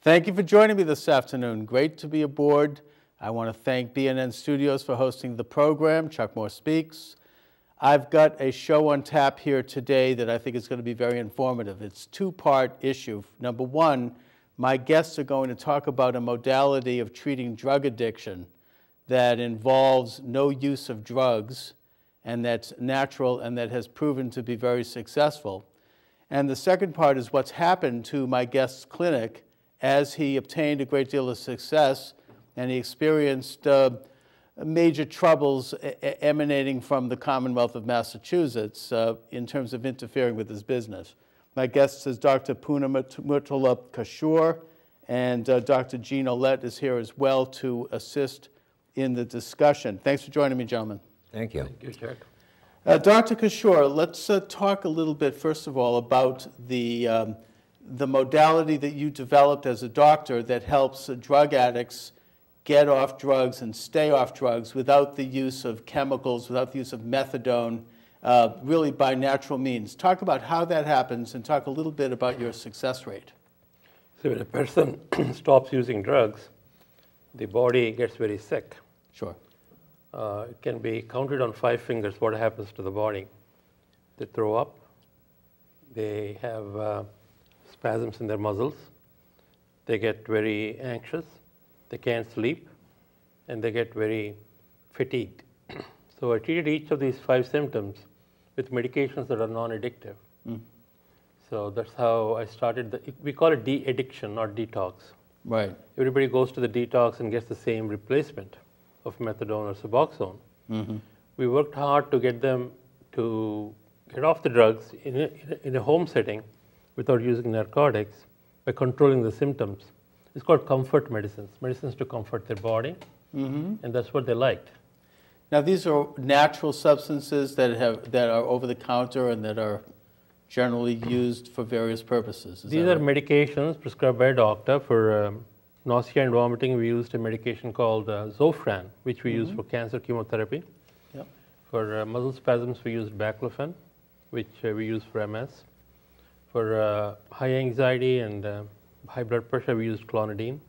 Thank you for joining me this afternoon. Great to be aboard. I want to thank BNN Studios for hosting the program, Chuck Morse Speaks. I've got a show on tap here today that I think is going to be very informative. It's a two-part issue. Number one, my guests are going to talk about a modality of treating drug addiction that involves no use of drugs and that's natural and that has proven to be very successful. And the second part is what's happened to my guest's clinic as he obtained a great deal of success and he experienced major troubles emanating from the Commonwealth of Massachusetts in terms of interfering with his business. My guest is Dr. Poonamurtala Kishore, and Dr. Jean Ouellette is here as well to assist in the discussion. Thanks for joining me, gentlemen. Thank you. Thank you, Chuck. Dr. Kishore, let's talk a little bit, first of all, about the modality that you developed as a doctor that helps drug addicts get off drugs and stay off drugs without the use of chemicals, without the use of methadone, really by natural means. Talk about how that happens and talk a little bit about your success rate. So when a person stops using drugs, the body gets very sick. Sure. It can be counted on 5 fingers what happens to the body. They throw up, they have spasms in their muscles, they get very anxious, they can't sleep, and they get very fatigued. So I treated each of these 5 symptoms with medications that are non-addictive. So that's how I started. We call it de-addiction, not detox. Right. Everybody goes to the detox and gets the same replacement of methadone or Suboxone. We worked hard to get them to get off the drugs in a home setting without using narcotics by controlling the symptoms. It's called comfort medicines, medicines to comfort their body, and that's what they liked. Now, these are natural substances that are over the counter and that are generally used for various purposes. These are medications prescribed by a doctor for nausea and vomiting. We used a medication called Zofran, which we use for cancer chemotherapy. Yep. For muscle spasms, we used baclofen, which we use for MS. For high anxiety and high blood pressure, we used clonidine.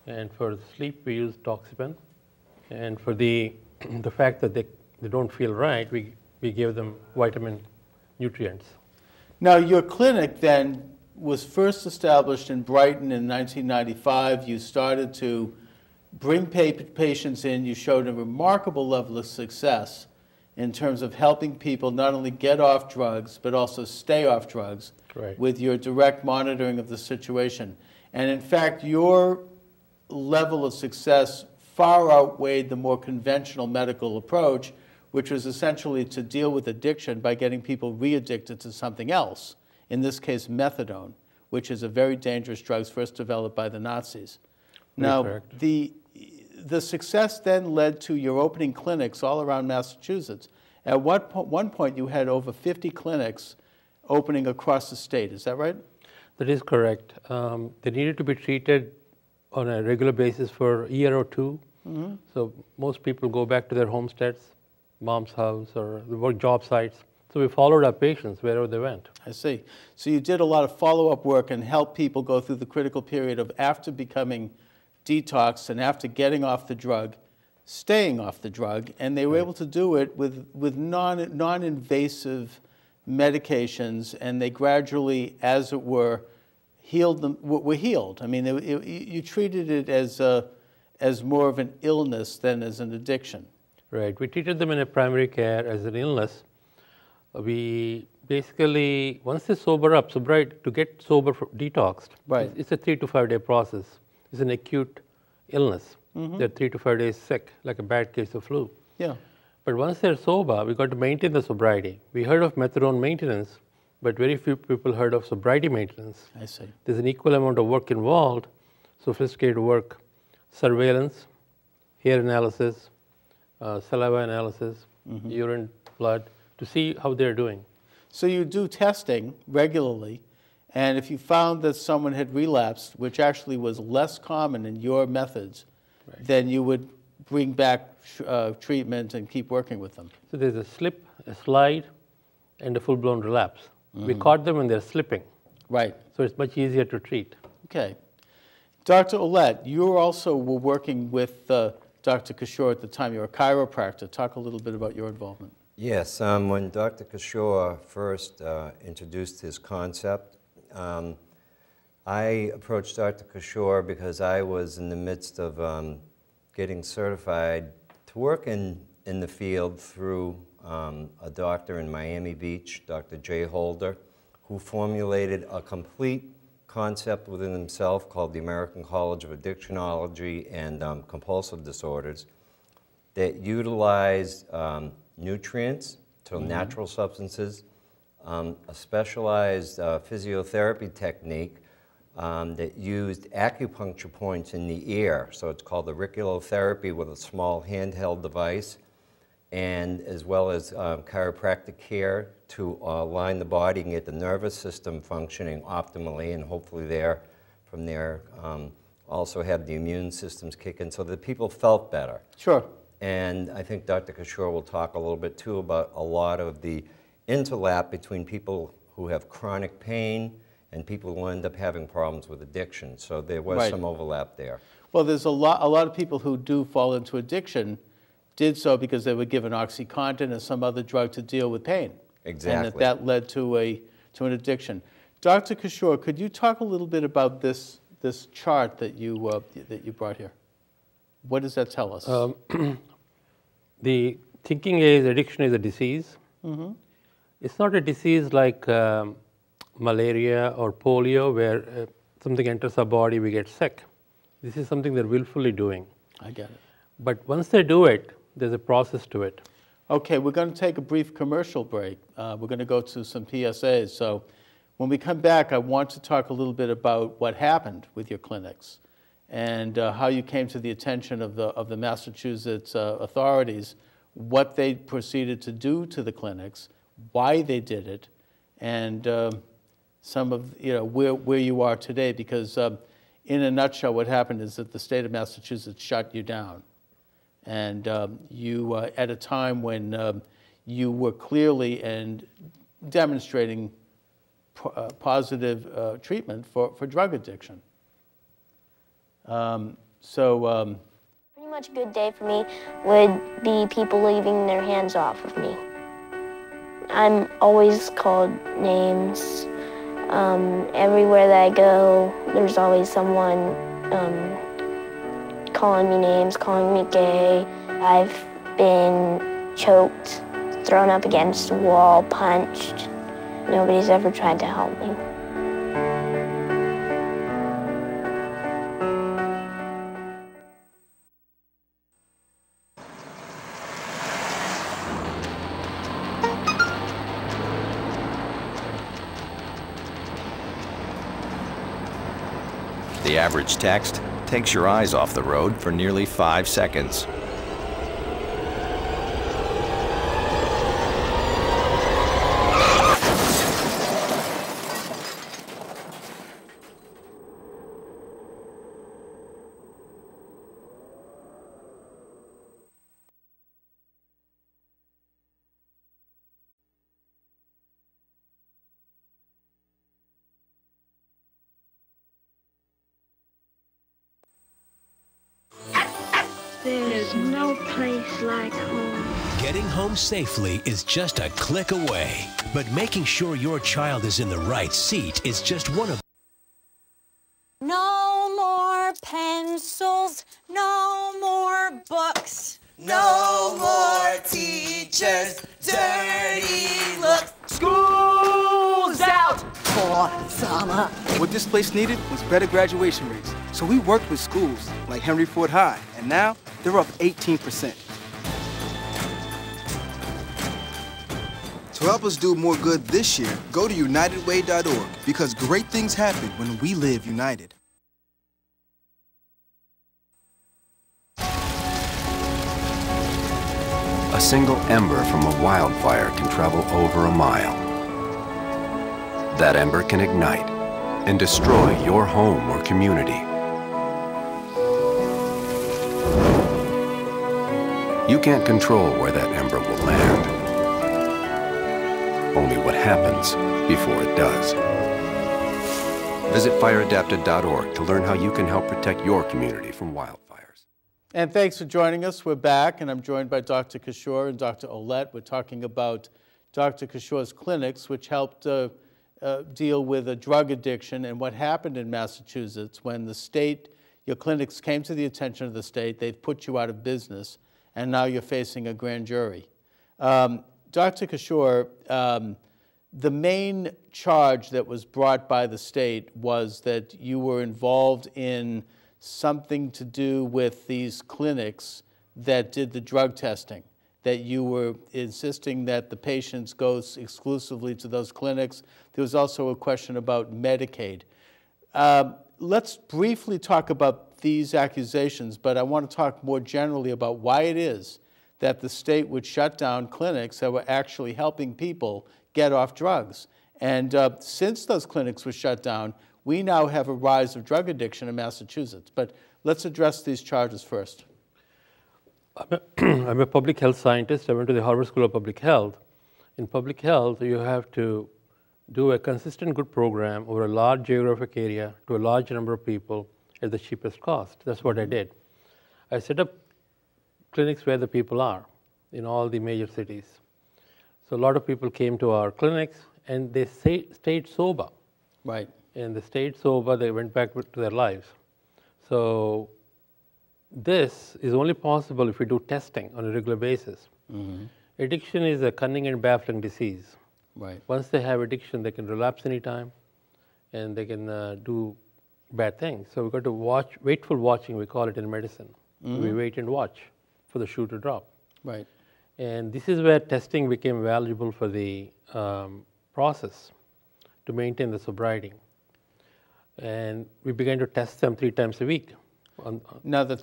And for sleep, we used Toxipen. And for the fact that they don't feel right, we gave them vitamin nutrients. Now, your clinic then was first established in Brighton in 1995. You started to bring patients in. You showed a remarkable level of success in terms of helping people not only get off drugs, but also stay off drugs with your direct monitoring of the situation. And in fact, your level of success far outweighed the more conventional medical approach, which was essentially to deal with addiction by getting people re-addicted to something else, in this case methadone, which is a very dangerous drug first developed by the Nazis. Now, the success then led to your opening clinics all around Massachusetts. At one point, you had over 50 clinics opening across the state. Is that right? That is correct. They needed to be treated on a regular basis for a year or two. So most people go back to their homesteads, mom's house, or the work job sites. So we followed our patients wherever they went. I see. So you did a lot of follow-up work and helped people go through the critical period of after becoming detoxed and after getting off the drug, staying off the drug, and they were able to do it with non-invasive medications, and they gradually, as it were, were healed. I mean, you treated it as more of an illness than as an addiction. Right. We treated them in a primary care as an illness. We basically, once they sober up, to get sober, detoxed, it's a 3 to 5 day process. It's an acute illness. They're 3 to 5 days sick, like a bad case of flu. Yeah. But once they're sober, we got to maintain the sobriety. We heard of methadone maintenance, but very few people heard of sobriety maintenance. I see. There's an equal amount of work involved, sophisticated work, surveillance, hair analysis, saliva analysis, urine, blood, to see how they're doing. So you do testing regularly, and if you found that someone had relapsed, which actually was less common in your methods, then you would bring back treatment and keep working with them. So there's a slip, a slide, and a full-blown relapse. We caught them when they're slipping. Right. So it's much easier to treat. Okay. Dr. Ouellette, you also were working with Dr. Kishore at the time. You're a chiropractor. Talk a little bit about your involvement. Yes, when Dr. Kishore first introduced his concept, I approached Dr. Kishore because I was in the midst of getting certified to work in the field through a doctor in Miami Beach, Dr. Jay Holder, who formulated a complete concept within himself called the American College of Addictionology and Compulsive Disorders that utilized nutrients, so natural substances, a specialized physiotherapy technique that used acupuncture points in the ear. So it's called auriculotherapy with a small handheld device, and as well as chiropractic care to align the body and get the nervous system functioning optimally, and hopefully from there also have the immune systems kick in so that people felt better. Sure. And I think Dr. Kishore will talk a little bit too about a lot of the interlap between people who have chronic pain and people who end up having problems with addiction. So there was some overlap there. Well, there's a lot of people who do fall into addiction did so because they were given OxyContin or some other drug to deal with pain. Exactly. And that led to an addiction. Dr. Kishore, could you talk a little bit about this chart that you brought here? What does that tell us? The thinking is addiction is a disease. Mm-hmm. It's not a disease like malaria or polio where something enters our body, we get sick. This is something they're willfully doing. I get it. But once they do it, there's a process to it. Okay, we're going to take a brief commercial break. We're going to go to some PSAs. So when we come back, I want to talk a little bit about what happened with your clinics and how you came to the attention of the Massachusetts authorities, what they proceeded to do to the clinics, why they did it, and some of where you are today. Because in a nutshell, what happened is that the state of Massachusetts shut you down. And you, at a time when you were clearly and demonstrating positive treatment for drug addiction. Pretty much a good day for me would be people leaving their hands off of me. I'm always called names. Everywhere that I go, there's always someone calling me names, calling me gay. I've been choked, thrown up against the wall, punched. Nobody's ever tried to help me. The average text takes your eyes off the road for nearly 5 seconds. There's no place like home. Getting home safely is just a click away, but making sure your child is in the right seat is just one of. No more pencils, no more books. No more teachers, dirty looks. School's out for summer. What this place needed was better graduation rates. So we worked with schools like Henry Ford High, and now they're up 18%. To help us do more good this year, go to unitedway.org, because great things happen when we live united. A single ember from a wildfire can travel over a mile. That ember can ignite and destroy your home or community. You can't control where that ember will land. Only what happens before it does. Visit fireadapted.org to learn how you can help protect your community from wildfires. And thanks for joining us. We're back, and I'm joined by Dr. Kishore and Dr. Ouellette. We're talking about Dr. Kishore's clinics, which helped deal with a drug addiction and what happened in Massachusetts when the state, your clinics came to the attention of the state, they've put you out of business, and now you're facing a grand jury. Dr. Kishore, the main charge that was brought by the state was that you were involved in something to do with these clinics that did the drug testing, that you were insisting that the patients go exclusively to those clinics. There was also a question about Medicaid. Let's briefly talk about these accusations, but I want to talk more generally about why it is that the state would shut down clinics that were actually helping people get off drugs. And since those clinics were shut down, we now have a rise of drug addiction in Massachusetts. But let's address these charges first. I'm a public health scientist. I went to the Harvard School of Public Health. In public health, you have to do a consistent good program over a large geographic area to a large number of people at the cheapest cost. That's what I did. I set up clinics where the people are, in all the major cities. So a lot of people came to our clinics, and they stayed sober. Right. And they stayed sober, they went back to their lives. So this is only possible if we do testing on a regular basis. Mm-hmm. Addiction is a cunning and baffling disease. Right. Once they have addiction, they can relapse anytime, and they can do bad things. So we've got to watch, watchful watching, we call it in medicine. Mm-hmm. We wait and watch for the shoe to drop. Right. And this is where testing became valuable for the process to maintain the sobriety. And we began to test them 3 times a week. Now, the